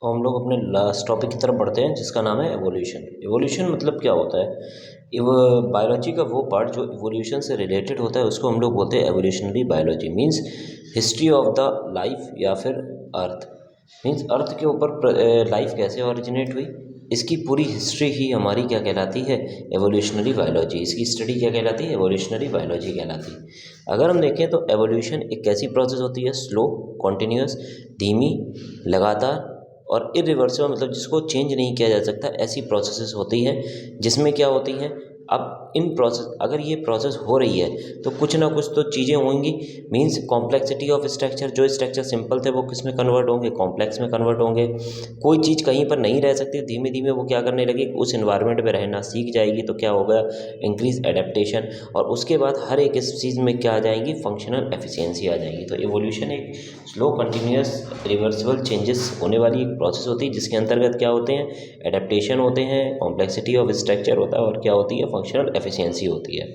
तो हम लोग अपने लास्ट टॉपिक की तरफ बढ़ते हैं जिसका नाम है एवोल्यूशन। एवोल्यूशन मतलब क्या होता है? बायोलॉजी का वो पार्ट जो एवोल्यूशन से रिलेटेड होता है उसको हम लोग बोलते हैं evolutionary biology. Means history of the life या फिर अर्थ। मींस अर्थ के ऊपर लाइफ कैसे ओरिजिनेट हुई, इसकी पूरी हिस्ट्री ही हमारी क्या कहलाती है? Evolutionary biology. इसकी स्टडी क्या कहलाती है? एवोल्यूशनरी बायोलॉजी कहलाती है। अगर हम देखें तो एवोल्यूशन एक ऐसी प्रोसेस होती है, स्लो, कॉन्टिन्यूस, धीमी, लगातार और इरिवर्सिबल, मतलब जिसको चेंज नहीं किया जा सकता, ऐसी प्रोसेसेस होती हैं जिसमें क्या होती हैं। अब इन प्रोसेस, अगर ये प्रोसेस हो रही है तो कुछ ना कुछ तो चीज़ें होंगी। मींस कॉम्प्लेक्सिटी ऑफ स्ट्रक्चर, जो स्ट्रक्चर सिंपल थे वो किस में कन्वर्ट होंगे? कॉम्प्लेक्स में कन्वर्ट होंगे। कोई चीज़ कहीं पर नहीं रह सकती, धीमे धीमे वो क्या करने लगी? उस इन्वायरमेंट में रहना सीख जाएगी। तो क्या होगा? Increase adaptation. और उसके बाद हर एक इस चीज़ में क्या आ जाएंगी? फंक्शनल एफिशिएंसी आ जाएंगी। तो एवोल्यूशन एक स्लो, कंटिन्यूस, रिवर्सिबल चेंजेस होने वाली एक प्रोसेस होती है जिसके अंतर्गत क्या होते हैं? एडेप्टेशन होते हैं, कॉम्प्लेक्सिटी ऑफ स्ट्रक्चर होता है और क्या होती है? फंक्शनल एफिशिएंसी होती है।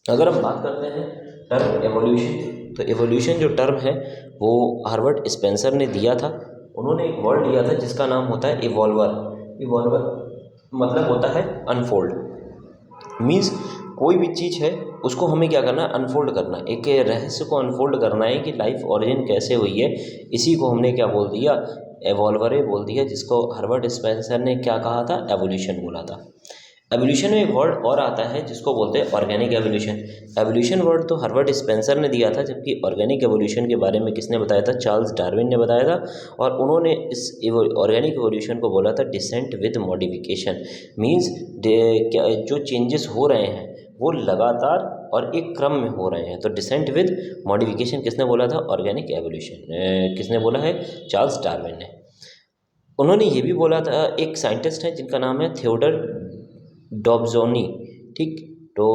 अगर हम बात करते हैं टर्म एवोल्यूशन, तो एवोल्यूशन जो टर्म है वो हार्वर्ड स्पेंसर ने दिया था। उन्होंने एक वर्ड लिया था जिसका नाम होता है इवॉल्वर। इवॉल्वर मतलब होता है अनफोल्ड। मीन्स कोई भी चीज़ है उसको हमें क्या करना है? अनफोल्ड करना, एक रहस्य को अनफोल्ड करना है कि लाइफ ओरिजिन कैसे हुई है। इसी को हमने क्या बोल दिया? एवॉल्वरे बोल दिया, जिसको हार्वर्ड स्पेंसर ने क्या कहा था? एवोल्यूशन बोला था। एवोल्यूशन में एक वर्ड और आता है जिसको बोलते हैं ऑर्गेनिक एवोल्यूशन। एवोल्यूशन वर्ड तो हार्वर्ड स्पेंसर ने दिया था, जबकि ऑर्गेनिक एवोल्यूशन के बारे में किसने बताया था? चार्ल्स डार्विन ने बताया था। और उन्होंने इस ऑर्गेनिक एवोल्यूशन को बोला था डिसेंट विद मॉडिफिकेशन। मीन्स जो चेंजेस हो रहे हैं वो लगातार और एक क्रम में हो रहे हैं। तो डिसेंट विद मॉडिफिकेशन किसने बोला था? ऑर्गेनिक एवोल्यूशन किसने बोला है? चार्ल्स डार्विन ने। उन्होंने ये भी बोला था, एक साइंटिस्ट है जिनका नाम है थियोडर डॉब्जोनी। ठीक, तो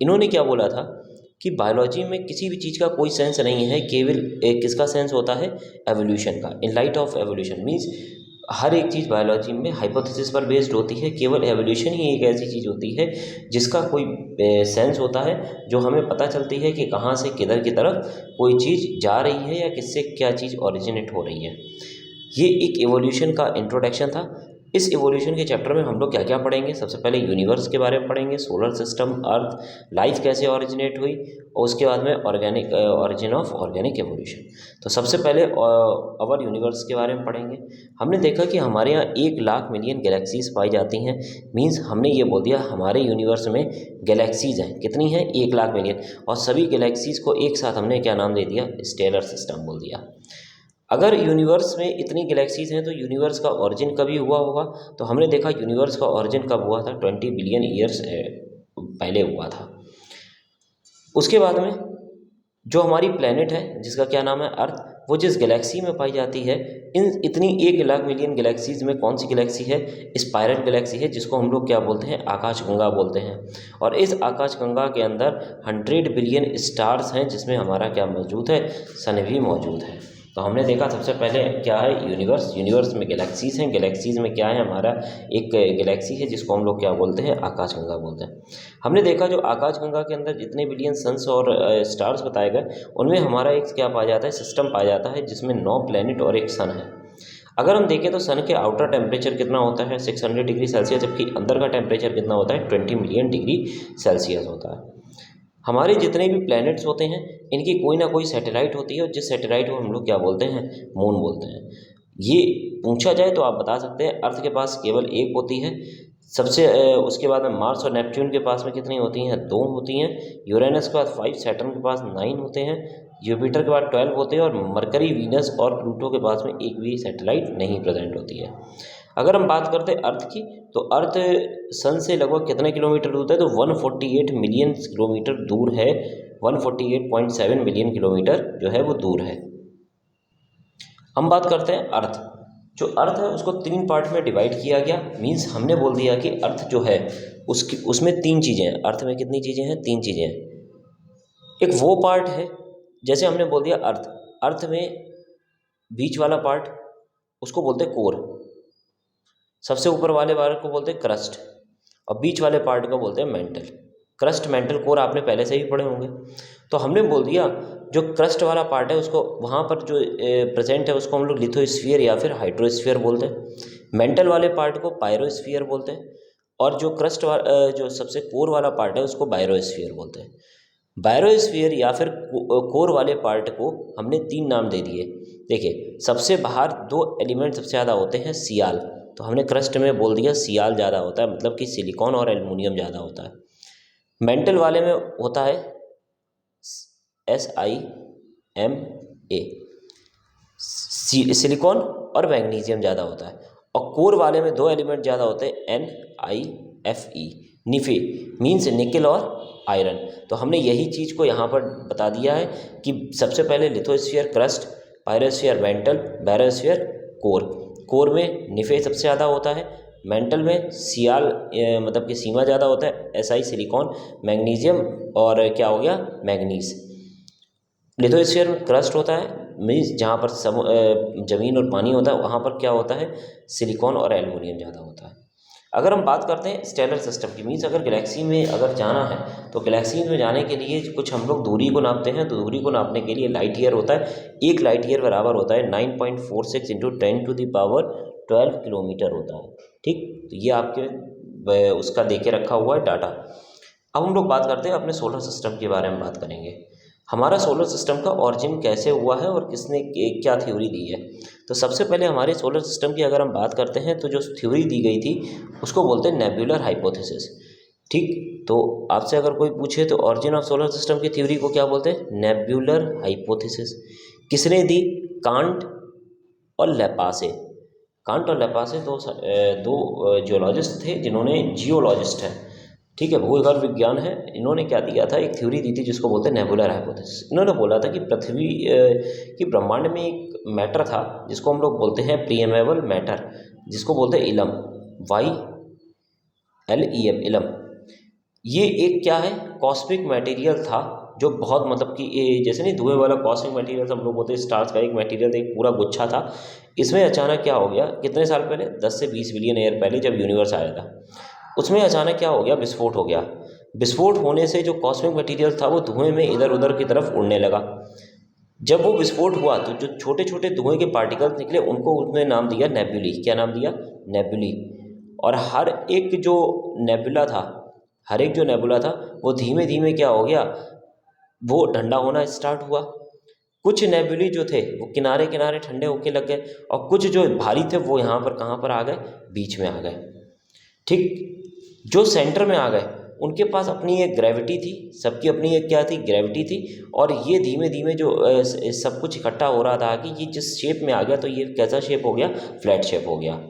इन्होंने क्या बोला था कि बायोलॉजी में किसी भी चीज़ का कोई सेंस नहीं है, केवल एक किसका सेंस होता है? एवोल्यूशन का। In light of evolution means हर एक चीज़ बायोलॉजी में हाइपोथेसिस पर बेस्ड होती है। केवल एवोल्यूशन ही एक ऐसी चीज़ होती है जिसका कोई सेंस होता है, जो हमें पता चलती है कि कहाँ से किधर की तरफ कोई चीज़ जा रही है या किससे क्या चीज़ ओरिजिनेट हो रही है। ये एक एवोल्यूशन का इंट्रोडक्शन था। इस एवोल्यूशन के चैप्टर में हम लोग क्या क्या पढ़ेंगे? सबसे पहले यूनिवर्स के बारे में पढ़ेंगे, सोलर सिस्टम, अर्थ, लाइफ कैसे ओरिजिनेट हुई, और उसके बाद में organic origin of organic evolution. तो सबसे पहले अवर यूनिवर्स के बारे में पढ़ेंगे। हमने देखा कि हमारे यहाँ 1 लाख मिलियन गैलेक्सीज पाई जाती हैं। मीन्स हमने ये बोल दिया हमारे यूनिवर्स में गैलेक्सीज हैं। कितनी हैं? 1 लाख मिलियन। और सभी गैलेक्सीज को एक साथ हमने क्या नाम दे दिया? स्टेलर सिस्टम बोल दिया। अगर यूनिवर्स में इतनी गैलेक्सीज हैं तो यूनिवर्स का ओरिजिन कभी हुआ होगा? तो हमने देखा यूनिवर्स का ओरिजिन कब हुआ था? 20 बिलियन ईयर्स पहले हुआ था। उसके बाद में जो हमारी प्लेनेट है जिसका क्या नाम है? अर्थ, वो जिस गैलेक्सी में पाई जाती है, इन इतनी 1 लाख मिलियन गैलेक्सीज में कौन सी गैलेक्सी है? स्पाइरल गैलेक्सी है, जिसको हम लोग क्या बोलते हैं? आकाशगंगा बोलते हैं। और इस आकाशगंगा के अंदर 100 बिलियन स्टार्स हैं, जिसमें हमारा क्या मौजूद है? सन भी मौजूद है। तो हमने देखा सबसे पहले क्या है? यूनिवर्स। यूनिवर्स में गैलेक्सीज हैं। गैलेक्सीज में क्या है? हमारा एक गैलेक्सी है जिसको हम लोग क्या बोलते हैं? आकाशगंगा बोलते हैं। हमने देखा जो आकाशगंगा के अंदर जितने बिलियन सन्स और स्टार्स बताए गए, उनमें हमारा एक क्या पाया जाता है? सिस्टम पाया जाता है जिसमें 9 प्लैनेट और एक सन है। अगर हम देखें तो सन के आउटर टेम्परेचर कितना होता है? 600 डिग्री सेल्सियस, जबकि अंदर का टेम्परेचर कितना होता है? 20 मिलियन डिग्री सेल्सियस होता है। हमारे जितने भी प्लैनेट्स होते हैं इनकी कोई ना कोई सैटेलाइट होती है, और जिस सैटेलाइट को हम लोग क्या बोलते हैं? मून बोलते हैं। ये पूछा जाए तो आप बता सकते हैं अर्थ के पास केवल एक होती है। उसके बाद में मार्स और नेपच्यून के पास में कितनी होती हैं? 2 होती हैं। यूरेनस के बाद 5, सैटर्न के पास 9 होते हैं, जुपिटर के बाद 12 होते हैं, और मरकरी, वीनस और प्लूटो के पास में एक भी सैटेलाइट नहीं प्रेजेंट होती है। अगर हम बात करते हैं अर्थ की, तो अर्थ सन से लगभग कितने किलोमीटर दूर है? तो 148 मिलियन किलोमीटर दूर है। 148.7 मिलियन किलोमीटर जो है वो दूर है। हम बात करते हैं अर्थ। जो अर्थ है उसको 3 पार्ट में डिवाइड किया गया। मीन्स हमने बोल दिया कि अर्थ जो है उसमें 3 चीज़ें हैं। अर्थ में कितनी चीज़ें हैं? 3 चीज़ें हैं। एक वो पार्ट है, जैसे हमने बोल दिया अर्थ, अर्थ में बीच वाला पार्ट उसको बोलते हैं कोर, सबसे ऊपर वाले पार्ट को बोलते हैं क्रस्ट, और बीच वाले पार्ट को बोलते हैं मेंटल। क्रस्ट, मेंटल, कोर आपने पहले से ही पढ़े होंगे। तो हमने बोल दिया जो क्रस्ट वाला पार्ट है उसको, वहाँ पर जो प्रेजेंट है उसको हम लोग लिथोस्फीयर या फिर हाइड्रोस्फीयर बोलते हैं। मेंटल वाले पार्ट को पायरोस्फीयर बोलते हैं, और जो क्रस्ट जो सबसे कोर वाला पार्ट है उसको बायरोस्फीयर बोलते हैं। बायरोस्फीयर या फिर कोर वाले पार्ट को हमने 3 नाम दे दिए। देखिए, सबसे बाहर 2 एलिमेंट सबसे ज़्यादा होते हैं, सियाल, तो हमने क्रस्ट में बोल दिया सियाल ज़्यादा होता है, मतलब कि सिलिकॉन और एल्युमिनियम ज़्यादा होता है। मेंटल वाले में होता है SiMa, सिलिकॉन और मैग्नीशियम ज़्यादा होता है। और कोर वाले में 2 एलिमेंट ज़्यादा होते हैं, NiFe, निफे मीन्स निकल और आयरन। तो हमने यही चीज़ को यहाँ पर बता दिया है कि सबसे पहले lithosphere crust, pyrosphere mantle, barysphere core. Core में निफे सबसे ज़्यादा होता है, मेंटल में सियाल मतलब कि सीमा ज़्यादा होता है, Si सिलिकॉन, मैग्नीशियम और क्या हो गया मैग्नीज। लिथोस्फीयर में क्रस्ट होता है, मीन्स जहाँ पर ज़मीन और पानी होता है वहाँ पर क्या होता है, सिलिकॉन और एल्युमिनियम ज़्यादा होता है। अगर हम बात करते हैं स्टेलर सिस्टम की, मीन्स अगर गैलेक्सी में अगर जाना है तो गैलेक्सी में जाने के लिए कुछ हम लोग दूरी को नापते हैं। तो दूरी को नापने के लिए लाइट ईयर होता है। 1 लाइट ईयर बराबर होता है 9.46 × 10⁻12 किलोमीटर होता है। ठीक, तो ये आपके उसका दे के रखा हुआ है डाटा। अब हम लोग बात करते हैं अपने सोलर सिस्टम के बारे में बात करेंगे। हमारा सोलर सिस्टम का ऑरिजिन कैसे हुआ है और किसने क्या थ्योरी दी है। तो सबसे पहले हमारे सोलर सिस्टम की अगर हम बात करते हैं तो जो थ्योरी दी गई थी उसको बोलते हैं नेब्यूलर हाइपोथेसिस। ठीक, तो आपसे अगर कोई पूछे तो ऑरिजिन ऑफ सोलर सिस्टम की थ्योरी को क्या बोलते हैं, नेब्यूलर हाइपोथेसिस। किसने दी, कांट और लैपासे। कांट और लैपासे दो जियोलॉजिस्ट थे, जिन्होंने जियोलॉजिस्ट है, ठीक है, भूगर्भ विज्ञान है, इन्होंने क्या दिया था, एक थ्योरी दी थी जिसको बोलते हैं नेबुलर हाइपोथेसिस। इन्होंने बोला था कि पृथ्वी की ब्रह्मांड में एक मैटर था जिसको हम लोग बोलते हैं प्रीएमेबल मैटर, जिसको बोलते हैं इलम, YLEM, इलम। ये एक क्या है, कॉस्मिक मटेरियल था जो बहुत मतलब कि जैसे नहीं धुएं वाला कॉस्मिक मटेरियल हम लोग बोलते हैं, स्टार्स का एक मटेरियल, एक पूरा गुच्छा था। इसमें अचानक क्या हो गया, कितने साल पहले, 10 से 20 बिलियन ईयर पहले जब यूनिवर्स आया था, उसमें अचानक क्या हो गया, विस्फोट हो गया। विस्फोट होने से जो कॉस्मिक मटेरियल था वो धुएं में इधर उधर की तरफ उड़ने लगा। जब वो विस्फोट हुआ तो जो छोटे छोटे धुएं के पार्टिकल्स निकले उनको उसने नाम दिया नेबुली। क्या नाम दिया, नेबुली। और हर एक जो नेबुला था, हर एक जो नेबुला था वो धीमे धीमे क्या हो गया, वो ठंडा होना स्टार्ट हुआ। कुछ नेबुली जो थे वो किनारे किनारे ठंडे होके लग गए, और कुछ जो भारी थे वो यहाँ पर कहाँ पर आ गए, बीच में आ गए। ठीक, जो सेंटर में आ गए उनके पास अपनी एक ग्रेविटी थी, सबकी अपनी एक क्या थी, ग्रेविटी थी। और ये धीमे धीमे जो सब कुछ इकट्ठा हो रहा था कि ये जिस शेप में आ गया, तो ये कैसा शेप हो गया, फ्लैट शेप हो गया।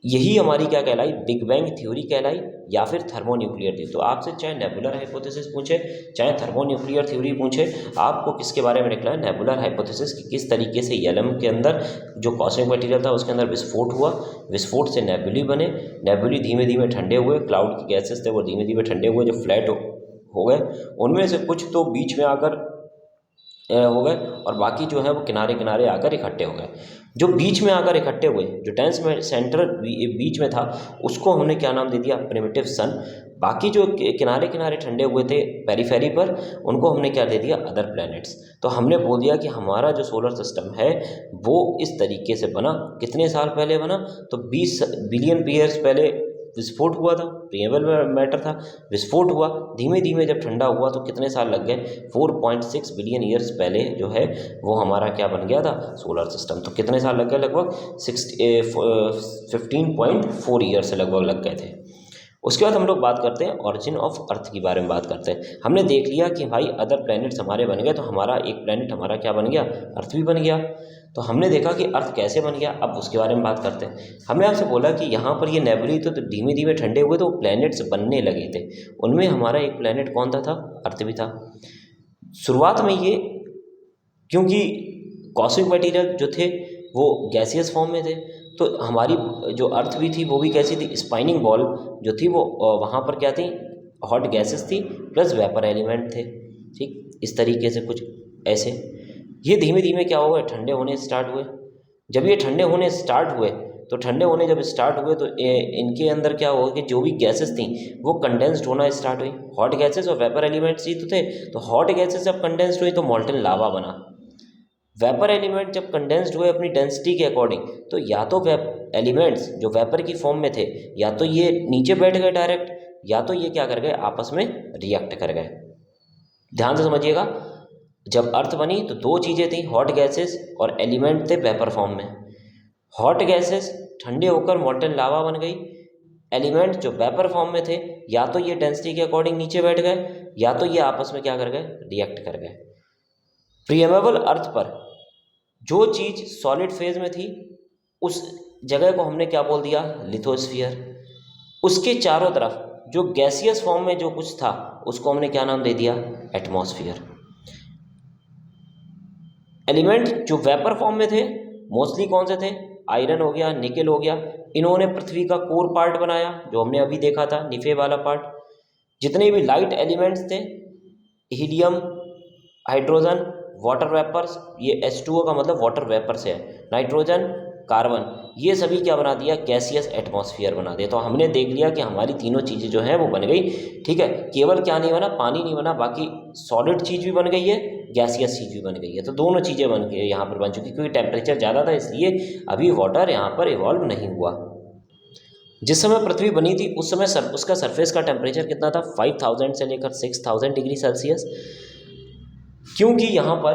यही हमारी क्या कहलाई, बिग बैंग थ्योरी कहलाई या फिर थर्मोन्यूक्लियर थ्योरी। तो आपसे चाहे नेबुलर हाइपोथेसिस पूछे चाहे थर्मोन्यूक्लियर थ्योरी पूछे, आपको किसके बारे में निकला है, नेबुलर हाइपोथेसिस की किस तरीके से एलम के अंदर जो कॉस्मिक मटेरियल था उसके अंदर विस्फोट हुआ, विस्फोट से नेबुली बने, नेबुली धीमे धीमे ठंडे हुए, क्लाउड की गैसेस थे वो धीमे धीमे ठंडे हुए, जो फ्लैट हो गए, उनमें से कुछ तो बीच में आकर हो गए और बाकी जो है वो किनारे किनारे आकर इकट्ठे हो गए। जो बीच में आकर इकट्ठे हुए, जो डेंस में सेंटर बीच में था, उसको हमने क्या नाम दे दिया, प्रिमिटिव सन। बाकी जो किनारे किनारे ठंडे हुए थे पेरीफेरी पर, उनको हमने क्या दे दिया, अदर प्लैनेट्स। तो हमने बोल दिया कि हमारा जो सोलर सिस्टम है वो इस तरीके से बना। कितने साल पहले बना, तो 20 बिलियन ईयर्स पहले विस्फोट हुआ था, प्रीएबल मैटर था, विस्फोट हुआ, धीमे धीमे जब ठंडा हुआ तो कितने साल लग गए, 4.6 बिलियन ईयर्स पहले जो है वो हमारा क्या बन गया था, सोलर सिस्टम। तो कितने साल लग गए, लगभग 15.4 ईयर्स से लगभग लग गए थे। उसके बाद हम लोग बात करते हैं ऑरिजिन ऑफ अर्थ के बारे में बात करते हैं। हमने देख लिया कि भाई अदर प्लैनेट्स हमारे बन गए, तो हमारा एक प्लैनेट हमारा क्या बन गया, अर्थ भी बन गया। तो हमने देखा कि अर्थ कैसे बन गया, अब उसके बारे में बात करते हैं। हमने आपसे बोला कि यहाँ पर ये नेबुली तो धीमे धीमे ठंडे हुए तो प्लैनेट्स बनने लगे थे। उनमें हमारा एक प्लैनेट कौन था, अर्थ भी था। शुरुआत में ये, क्योंकि कॉस्मिक मटेरियल जो थे वो गैसियस फॉर्म में थे, तो हमारी जो अर्थ भी थी वो भी कैसी थी, स्पाइनिंग बॉल जो थी वो वहाँ पर क्या थी, हॉट गैसेस थी प्लस वेपर एलिमेंट थे। ठीक, इस तरीके से कुछ ऐसे ये धीमे धीमे क्या हुआ, ठंडे होने स्टार्ट हुए। जब ये ठंडे होने स्टार्ट हुए तो ठंडे होने जब स्टार्ट हुए तो इनके अंदर क्या हुआ कि जो भी गैसेस थी वो कंडेंस्ड होना स्टार्ट हुई। हॉट गैसेस और वेपर एलिमेंट्स ही तो थे, तो हॉट गैसेस जब कंडेंस्ड हुई तो मॉल्टन लावा बना। वेपर एलिमेंट जब कंडेंस्ड हुए अपनी डेंसिटी के अकॉर्डिंग, तो या तो एलिमेंट्स जो वेपर की फॉर्म में थे या तो ये नीचे बैठ गए डायरेक्ट, या तो ये क्या कर गए आपस में रिएक्ट कर गए। ध्यान से समझिएगा, जब अर्थ बनी तो दो चीज़ें थी, हॉट गैसेस और एलिमेंट थे वेपर फॉर्म में। हॉट गैसेस ठंडे होकर मॉल्टन लावा बन गई, एलिमेंट जो वेपर फॉर्म में थे या तो ये डेंसिटी के अकॉर्डिंग नीचे बैठ गए या तो ये आपस में क्या कर गए, रिएक्ट कर गए। प्रीएमेबल अर्थ पर जो चीज़ सॉलिड फेज में थी उस जगह को हमने क्या बोल दिया, लिथोस्फीयर। उसके चारों तरफ जो गैसियस फॉर्म में जो कुछ था उसको हमने क्या नाम दे दिया, एटमॉस्फेयर। एलिमेंट जो वेपर फॉर्म में थे मोस्टली कौन से थे, आयरन हो गया, निकेल हो गया, इन्होंने पृथ्वी का कोर पार्ट बनाया जो हमने अभी देखा था, निफे वाला पार्ट। जितने भी लाइट एलिमेंट्स थे, हीलियम, हाइड्रोजन, वाटर वेपर्स, ये H2O का मतलब वाटर वेपर से है, नाइट्रोजन, कार्बन, ये सभी क्या बना दिया, गैसियस एटमॉस्फेयर बना दिया। तो हमने देख लिया कि हमारी तीनों चीज़ें जो हैं वो बन गई। ठीक है, केवल क्या नहीं बना, पानी नहीं बना, बाकी सॉलिड चीज़ भी बन गई है, गैसियस चीज़ भी बन गई है। तो दोनों चीज़ें बन के यहाँ पर बन चुकी, क्योंकि टेम्परेचर ज़्यादा था इसलिए अभी वाटर यहाँ पर इवॉल्व नहीं हुआ। जिस समय पृथ्वी बनी थी उस समय उसका सरफेस का टेम्परेचर कितना था, 5000 से लेकर 6000 डिग्री सेल्सियस। क्योंकि यहाँ पर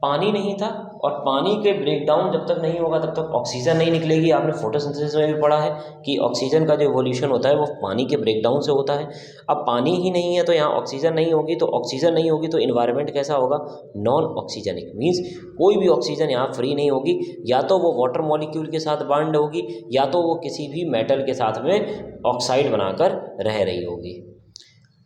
पानी नहीं था, और पानी के ब्रेकडाउन जब तक नहीं होगा तब तक ऑक्सीजन नहीं निकलेगी। आपने फोटोसिंथेसिस में भी पढ़ा है कि ऑक्सीजन का जो इवोल्यूशन होता है वो पानी के ब्रेकडाउन से होता है। अब पानी ही नहीं है तो यहाँ ऑक्सीजन नहीं होगी, तो ऑक्सीजन नहीं होगी तो इन्वायरमेंट कैसा होगा, नॉन ऑक्सीजनिक। मीन्स कोई भी ऑक्सीजन यहाँ फ्री नहीं होगी, या तो वो वाटर मॉलिक्यूल के साथ बॉन्ड होगी या तो वो किसी भी मेटल के साथ में ऑक्साइड बनाकर रह रही होगी।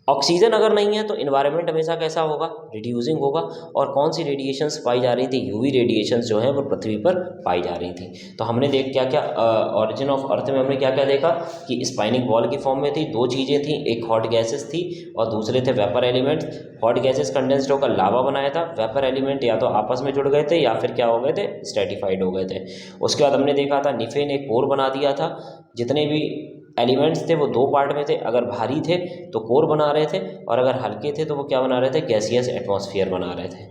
ऑक्सीजन अगर नहीं है तो इन्वायरमेंट हमेशा कैसा होगा, रिड्यूसिंग होगा। और कौन सी रेडिएशंस पाई जा रही थी, यूवी रेडिएशंस जो हैं वो पृथ्वी पर पाई जा रही थी। तो हमने देख क्या क्या ऑरिजिन ऑफ अर्थ में हमने क्या क्या देखा कि स्पाइनिक बॉल की फॉर्म में थी, दो चीज़ें थी, एक हॉट गैसेस थी और दूसरे थे vapour elements. Hot gases condensed होकर लावा बनाया था, वेपर एलिमेंट या तो आपस में जुड़ गए थे या फिर क्या हो गए थे, स्ट्रेटिफाइड हो गए थे। उसके बाद हमने देखा था निफे ने कोर बना दिया था। जितने भी एलिमेंट्स थे वो दो पार्ट में थे, अगर भारी थे तो कोर बना रहे थे और अगर हल्के थे तो वो क्या बना रहे थे, गैसियस एटमॉस्फेयर बना रहे थे।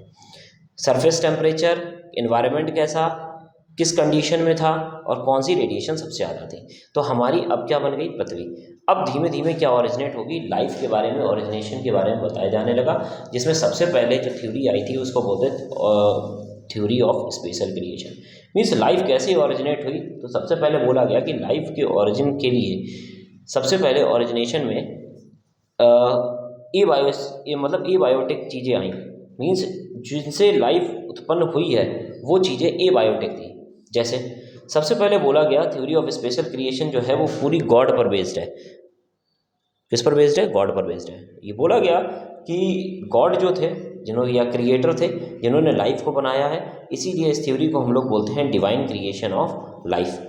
सरफेस टेम्परेचर, इन्वायरमेंट कैसा, किस कंडीशन में था और कौन सी रेडिएशन सबसे ज़्यादा थी। तो हमारी अब क्या बन गई, पृथ्वी। अब धीमे धीमे क्या ओरिजिनेट होगी, लाइफ के बारे में, ओरिजिनेशन के बारे में बताया जाने लगा, जिसमें सबसे पहले जो थ्योरी आई थी उसको बोलते theory of special creation. Means life कैसे ओरिजिनेट हुई। तो सबसे पहले बोला गया कि लाइफ के ओरिजिन के लिए सबसे पहले ओरिजिनेशन में ए बायोटिक चीज़ें आई। मीन्स जिनसे लाइफ उत्पन्न हुई है वो चीज़ें ए बायोटिक थी। जैसे सबसे पहले बोला गया थ्योरी ऑफ स्पेशल क्रिएशन जो है वो पूरी गॉड पर बेस्ड है। किस पर बेस्ड है, गॉड पर बेस्ड है। ये बोला गया कि गॉड जो थे जिन्होंने, या क्रिएटर थे जिन्होंने लाइफ को बनाया है, इसीलिए इस थ्योरी को हम लोग बोलते हैं डिवाइन क्रिएशन ऑफ लाइफ।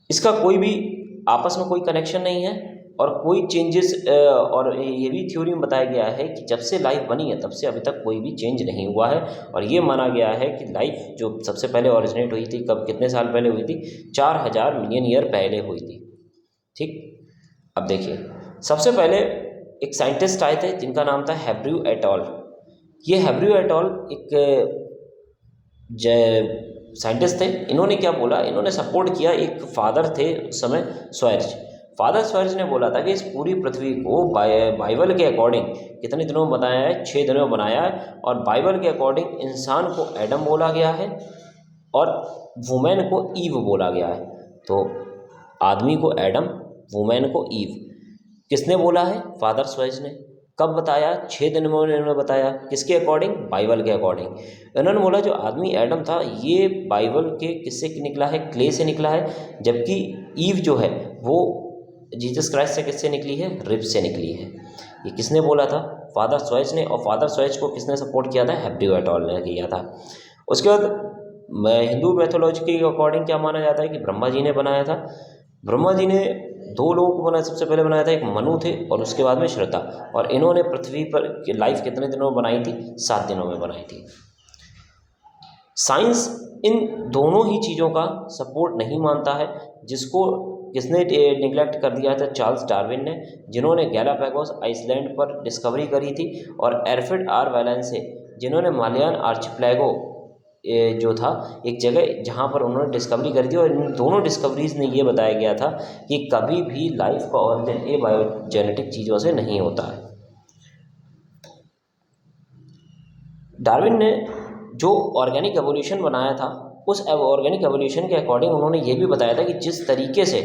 इसका कोई भी आपस में कोई कनेक्शन नहीं है और कोई चेंजेस, और ये भी थ्योरी में बताया गया है कि जब से लाइफ बनी है तब से अभी तक कोई भी चेंज नहीं हुआ है। और ये माना गया है कि लाइफ जो सबसे पहले ओरिजिनेट हुई थी, कब, कितने साल पहले हुई थी, 4000 मिलियन ईयर पहले हुई थी। ठीक, अब देखिए सबसे पहले एक साइंटिस्ट आए थे जिनका नाम था हैब्रू एट ऑल। ये हैब्रू एट ऑल एक साइंटिस्ट थे। इन्होंने क्या बोला, इन्होंने सपोर्ट किया, एक फादर थे उस समय, स्वर्ज। फादर स्वर्ज ने बोला था कि इस पूरी पृथ्वी को बाइबल के अकॉर्डिंग कितने दिनों में बनाया है, 6 दिनों में बनाया है। और बाइबल के अकॉर्डिंग इंसान को एडम बोला गया है और वुमेन को ईव बोला गया है। तो आदमी को एडम, वुमेन को ईव। किसने बोला है, फादर स्वर्ज ने। कब बताया, 6 दिन में उन्होंने बताया। किसके अकॉर्डिंग, बाइबल के अकॉर्डिंग। इन्होंने बोला जो आदमी एडम था ये बाइबल के किससे निकला है, क्ले से निकला है, जबकि ईव जो है वो जीसस क्राइस्ट से किससे निकली है, रिब से निकली है। ये किसने बोला था, फादर स्वर्ज ने। और फादर स्वर्ज को किसने सपोर्ट किया था, हैब्रू एट ऑल ने किया था। उसके बाद हिंदू मैथोलॉजी के अकॉर्डिंग क्या माना जाता है कि ब्रह्मा जी ने बनाया था। ब्रह्मा जी ने 2 लोगों को बनाया, सबसे पहले बनाया था, एक मनु थे और उसके बाद में श्रद्धा। और इन्होंने पृथ्वी पर लाइफ कितने दिनों में बनाई थी, 7 दिनों में बनाई थी। साइंस इन दोनों ही चीज़ों का सपोर्ट नहीं मानता है, जिसको किसने निगलेक्ट कर दिया था? चार्ल्स डार्विन ने, जिन्होंने गैलापागोस आइसलैंड पर डिस्कवरी करी थी, और एल्फ्रेड आर वैलेंसे, जिन्होंने मालियान आर्चिपेलागो जो था एक जगह जहाँ पर उन्होंने डिस्कवरी करी थी। और इन दोनों डिस्कवरीज ने ये बताया गया था कि कभी भी लाइफ का ऑरिजिन एबायोजेनेटिक चीज़ों से नहीं होता है। डार्विन ने जो ऑर्गेनिक एवोल्यूशन बनाया था, उस ऑर्गेनिक एवोल्यूशन के अकॉर्डिंग उन्होंने ये भी बताया था कि जिस तरीके से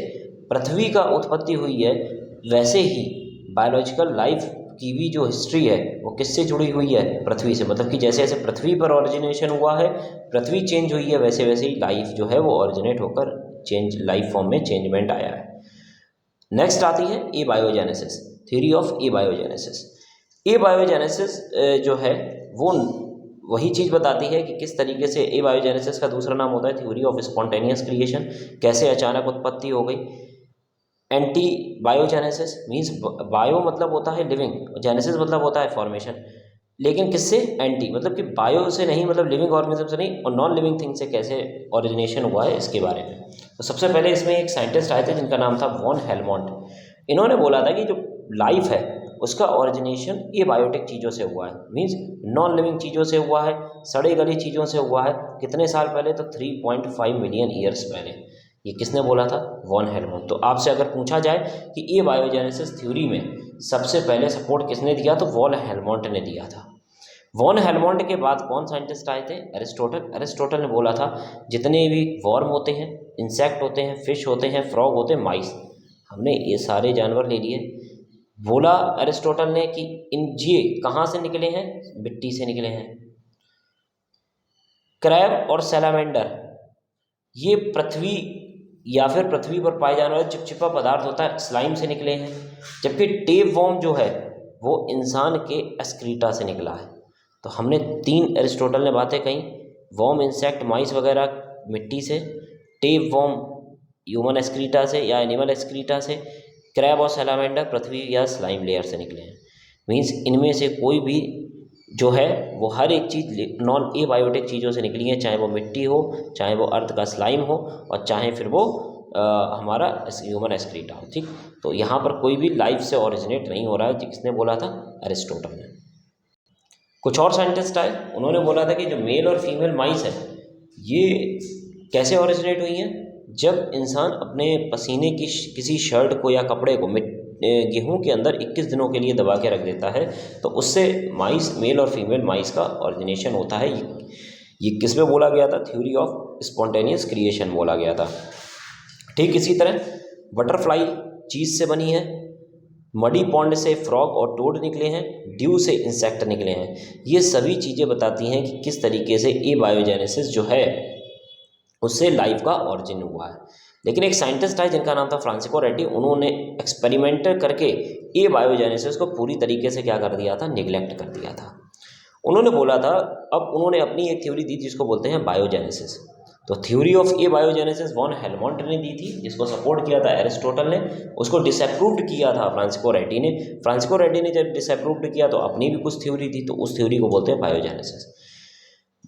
पृथ्वी का उत्पत्ति हुई है, वैसे ही बायोलॉजिकल लाइफ की भी जो हिस्ट्री है वो किससे जुड़ी हुई है? पृथ्वी से। मतलब कि जैसे जैसे पृथ्वी पर ऑरिजिनेशन हुआ है, पृथ्वी चेंज हुई है, वैसे वैसे ही लाइफ जो है वो ऑरिजिनेट होकर चेंज लाइफ फॉर्म में चेंजमेंट आया है। नेक्स्ट आती है abiogenesis, theory of abiogenesis. Abiogenesis जो है वो वही चीज़ बताती है कि किस तरीके से ए बायोजेनेसिस का दूसरा नाम होता है थ्योरी ऑफ स्पॉन्टेनियस क्रिएशन, कैसे अचानक उत्पत्ति हो गई। एंटी बायोजेनेसिस मीन्स बायो मतलब होता है लिविंग, जेनेसिस मतलब होता है फॉर्मेशन, लेकिन किससे? एंटी मतलब कि बायो से नहीं, मतलब लिविंग ऑर्गेनिज्म से नहीं, और नॉन लिविंग थिंग से कैसे ओरिजिनेशन हुआ है इसके बारे में। तो सबसे पहले इसमें एक साइंटिस्ट आए थे जिनका नाम था वॉन हेलमोंट। इन्होंने बोला था कि जो लाइफ है उसका ओरिजिनेशन एबायोटिक चीज़ों से हुआ है, मीन्स नॉन लिविंग चीज़ों से हुआ है, सड़े गले चीज़ों से हुआ है। कितने साल पहले? तो 3.5 मिलियन ईयर्स पहले। ये किसने बोला था? Von Helmont. तो आपसे अगर पूछा जाए कि ए बायोजेनेसिस थ्योरी में सबसे पहले सपोर्ट किसने दिया, तो वॉन हेलमोंट ने दिया था। वॉन हेलमोंट के बाद कौन साइंटिस्ट आए थे? एरिस्टोटल। एरिस्टोटल ने बोला था जितने भी वर्म होते हैं, इंसेक्ट होते हैं, फिश होते हैं, फ्रॉग होते हैं, माइस, हमने ये सारे जानवर ले लिए। बोला एरिस्टोटल ने कि इन ये कहाँ से निकले हैं? मिट्टी से निकले हैं। क्रैब और सैलामेंडर ये पृथ्वी या फिर पृथ्वी पर पाए जाने वाला चिपचिपा पदार्थ होता है, स्लाइम से निकले हैं। जबकि टेप वॉर्म जो है वो इंसान के एक्सक्रीटा से निकला है। तो हमने 3 एरिस्टोटल ने बातें कही, वॉर्म, इंसेक्ट, माइस वगैरह मिट्टी से, टेप वॉर्म ह्यूमन एक्सक्रीटा से या एनिमल एक्सक्रीटा से, क्रैब और सैलामेंडर पृथ्वी या स्लाइम लेयर से निकले हैं। मीन्स इनमें से कोई भी जो है वो हर एक चीज़ नॉन एबायोटिक चीज़ों से निकली है, चाहे वो मिट्टी हो, चाहे वो अर्थ का स्लाइम हो, और चाहे फिर वो हमारा ह्यूमन एक्सक्रीटा हो। ठीक, तो यहाँ पर कोई भी लाइफ से ओरिजिनेट नहीं हो रहा है। किसने बोला था? एरिस्टोटल ने। कुछ और साइंटिस्ट आए, उन्होंने बोला था कि जो मेल और फीमेल माइस है ये कैसे ओरिजिनेट हुई हैं? जब इंसान अपने पसीने की किसी शर्ट को या कपड़े को गेहूं के अंदर 21 दिनों के लिए दबा के रख देता है, तो उससे माइस, मेल और फीमेल माइस का ओरिजिनेशन होता है। ये किस में बोला गया था? थ्योरी ऑफ स्पॉन्टेनियस क्रिएशन बोला गया था। ठीक इसी तरह बटरफ्लाई चीज़ से बनी है, मडी पॉन्ड से फ्रॉग और टोड निकले हैं, ड्यू से इंसेक्ट निकले हैं। ये सभी चीज़ें बताती हैं कि किस तरीके से ए बायोजेनेसिस जो है उससे लाइफ का ऑरिजिन हुआ है। लेकिन एक साइंटिस्ट है जिनका नाम था फ्रांसिस्को रेड्डी, उन्होंने एक्सपेरिमेंट करके ए बायोजेनेसिस को पूरी तरीके से क्या कर दिया था? निगलेक्ट कर दिया था। उन्होंने बोला था, अब उन्होंने अपनी एक थ्योरी दी जिसको बोलते हैं बायोजेनेसिस। तो theory of abiogenesis von Helmont ने दी थी, जिसको सपोर्ट किया था एरिस्टोटल ने, उसको डिसअप्रूव्ड किया था फ्रांसिस्को रेड्डी ने। फ्रांसिस्को रेड्डी ने जब डिसअप्रूव्ड किया तो अपनी भी कुछ थ्योरी थी, तो उस थ्योरी को बोलते हैं बायोजेनेसिस।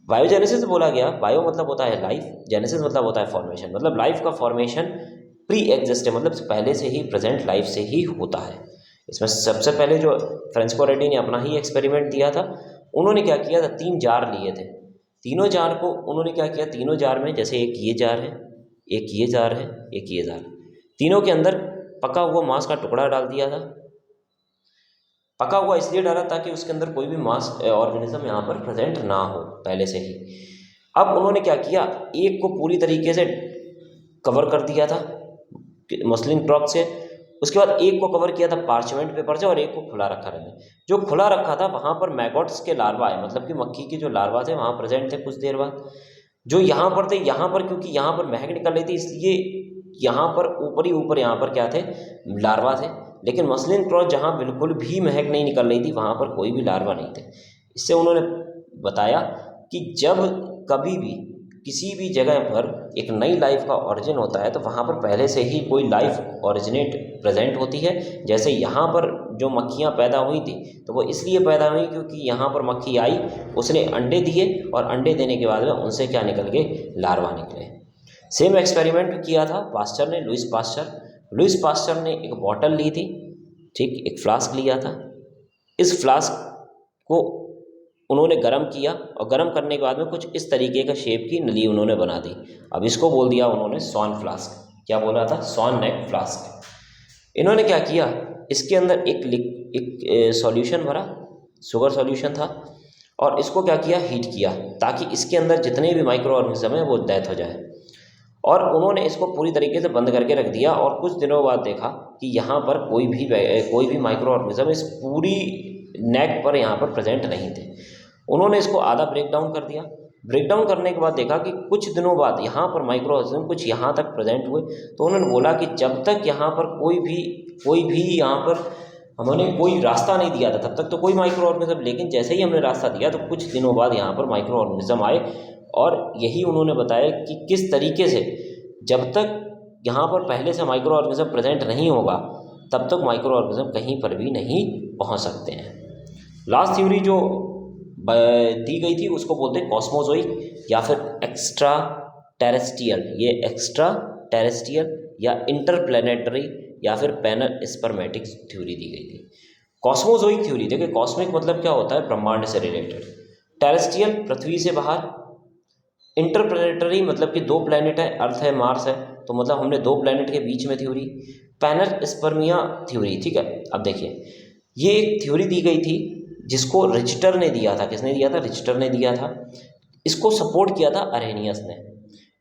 बायोजेनेसिस बोला गया, बायो मतलब होता है लाइफ, जेनेसिस मतलब होता है फॉर्मेशन, मतलब लाइफ का फॉर्मेशन प्री एग्जिस्ट है, मतलब पहले से ही प्रेजेंट लाइफ से ही होता है। इसमें सबसे पहले जो फ्रांसिस्को रेड्डी ने अपना ही एक्सपेरिमेंट दिया था, उन्होंने क्या किया था? 3 जार लिए थे। तीनों जार को उन्होंने क्या किया? तीनों जार में, जैसे एक ये जार है, एक ये जार है, एक ये जार, तीनों के अंदर पका हुआ मांस का टुकड़ा डाल दिया था। पका हुआ इसलिए डाला ताकि उसके अंदर कोई भी मांस ऑर्गेनिज्म यहाँ पर प्रेजेंट ना हो पहले से ही। अब उन्होंने क्या किया? एक को पूरी तरीके से कवर कर दिया था मसलिन क्लॉथ से, उसके बाद एक को कवर किया था पार्चमेंट पेपर से, और एक को खुला रखा रहने। जो खुला रखा था वहाँ पर मैगोट्स के लार्वा है, मतलब कि मक्खी के जो लार्वा थे वहाँ प्रेजेंट थे कुछ देर बाद। जो यहाँ पर थे, यहाँ पर क्योंकि यहाँ पर महक निकल रही थी, इसलिए यहाँ पर ऊपर यहाँ पर क्या थे? लार्वा थे। लेकिन मसलिन क्लॉथ जहाँ बिल्कुल भी महक नहीं निकल रही थी वहाँ पर कोई भी लार्वा नहीं थे। इससे उन्होंने बताया कि जब कभी भी किसी भी जगह पर एक नई लाइफ का ओरिजिन होता है तो वहाँ पर पहले से ही कोई लाइफ ओरिजिनेट प्रेजेंट होती है। जैसे यहाँ पर जो मक्खियाँ पैदा हुई थी तो वो इसलिए पैदा हुई क्योंकि यहाँ पर मक्खी आई, उसने अंडे दिए और अंडे देने के बाद में उनसे क्या निकल गए, लार्वा निकले। सेम एक्सपेरिमेंट किया था पास्चर ने, लुइस पास्चर ने एक बॉटल ली थी, ठीक, एक फ्लास्क लिया था। इस फ्लास्क को उन्होंने गर्म किया और गर्म करने के बाद में कुछ इस तरीके का शेप की नली उन्होंने बना दी। अब इसको बोल दिया उन्होंने स्वान फ्लास्क। क्या बोला था? स्वान नेक फ्लास्क। इन्होंने क्या किया, इसके अंदर एक सॉल्यूशन भरा, शुगर सॉल्यूशन था, और इसको क्या किया, हीट किया, ताकि इसके अंदर जितने भी माइक्रो ऑर्गेनिज्म है वो डेथ हो जाए। और उन्होंने इसको पूरी तरीके से बंद करके रख दिया और कुछ दिनों बाद देखा कि यहाँ पर कोई भी माइक्रो ऑर्गेनिज्म इस पूरी नेक पर यहाँ पर प्रेजेंट नहीं थे। उन्होंने इसको आधा ब्रेक डाउन कर दिया। ब्रेक डाउन करने के बाद देखा कि कुछ दिनों बाद यहाँ पर माइक्रो ऑर्गेनिज्म कुछ यहाँ तक प्रेजेंट हुए। तो उन्होंने बोला कि जब तक यहाँ पर कोई भी यहाँ पर हमने कोई रास्ता नहीं दिया था तब तक तो कोई माइक्रो ऑर्गेनिज्म, लेकिन जैसे ही हमने रास्ता दिया तो कुछ दिनों बाद यहाँ पर माइक्रो ऑर्गेनिज्म आए। और यही उन्होंने बताया कि किस तरीके से जब तक यहाँ पर पहले से माइक्रो ऑर्गेनिज्म प्रेजेंट नहीं होगा तब तक माइक्रो ऑर्गेनिज्म कहीं पर भी नहीं पहुँच सकते हैं। लास्ट थ्योरी जो दी गई थी उसको बोलते हैं कॉस्मोजोइक या फिर एक्स्ट्रा टेरेस्ट्रियल। ये एक्स्ट्रा टेरेस्ट्रियल या इंटरप्लेनेटरी या फिर पैनल स्पर्मेटिक थ्योरी दी गई थी। कॉस्मोजोइक थ्योरी, देखिए कॉस्मिक मतलब क्या होता है, ब्रह्मांड से रिलेटेड। टेरेस्ट्रियल पृथ्वी से बाहर। इंटरप्लेनेटरी मतलब कि दो प्लैनेट है, अर्थ है, मार्स है, तो मतलब हमने दो प्लैनेट के बीच में थ्योरी। पैनल स्पर्मिया थ्योरी, ठीक है। अब देखिए ये एक थ्योरी दी गई थी जिसको रिचटर ने दिया था। किसने दिया था? रिचटर ने दिया था। इसको सपोर्ट किया था अरेनियस ने।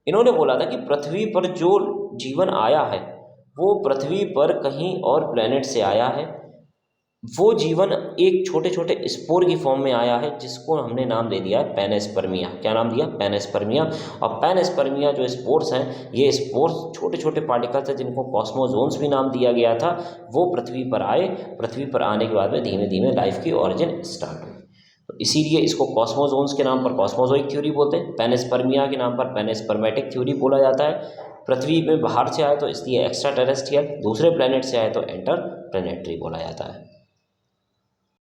इन्होंने बोला था कि पृथ्वी पर जो जीवन आया है वो पृथ्वी पर कहीं और प्लेनेट से आया है। वो जीवन एक छोटे छोटे स्पोर की फॉर्म में आया है जिसको हमने नाम दे दिया है पैनस्पर्मिया। क्या नाम दिया? पैनस्पर्मिया। और पैनस्पर्मिया जो स्पोर्स हैं, ये स्पोर्स छोटे छोटे पार्टिकल्स हैं जिनको कॉस्मोजोन्स भी नाम दिया गया था। वो पृथ्वी पर आए, पृथ्वी पर आने के बाद में धीमे धीमे लाइफ की ऑरिजिन स्टार्ट हुई। तो इसीलिए इसको कॉस्मोजोन्स के नाम पर कॉस्मोजोइक थ्योरी बोलते हैं, पैनस्पर्मिया के नाम पर पैनस्पर्मेटिक थ्योरी बोला जाता है। पृथ्वी में बाहर से आए तो इसलिए एक्स्ट्रा टेरेस्ट्रियल, दूसरे प्लैनेट से आए तो इंटर प्लैनेटरी बोला जाता है।